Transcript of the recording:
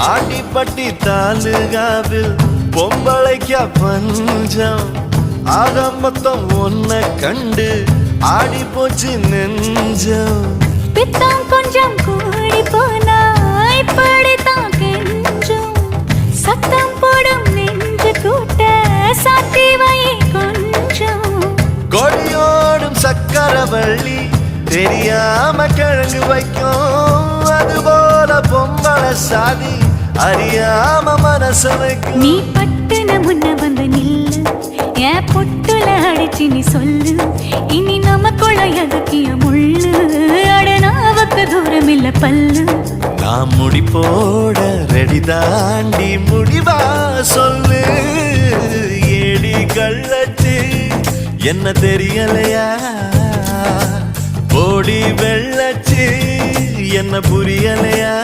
ஆண்டிப்பட்டி தாலுகாவில் பொம்பளைக்கா பஞ்சம் ஆக மொத்தம் ஒன்ன கண்டு ஆடி போச்சு நெஞ்சம் பித்தம் கொஞ்சம் கூடி போனா இப்படித்தான் கெஞ்சும் சத்தம் போடும் நெஞ்சு கூட்ட சாத்தி வை கொஞ்சம் கொடியோடும் சக்கரவள்ளி தெரியாம கிழங்கு வைக்கும் அதுபோல பொம்பளை சாதி அறியாம மனச வைக்கும் நீ பட்டுன முன்ன வந்து நில்லு என் பொட்டுல அடிச்சு நீ சொல்லு இனி நமக்குள்ள எதுக்கிய முள்ளு அடனாவுக்கு தூரம் இல்ல பல்லு நான் முடி போட ரெடி தாண்டி முடிவா சொல்லு ஏடி கள்ளச்சு என்ன தெரியலையா போடி வெள்ளச்சு என்ன புரியலையா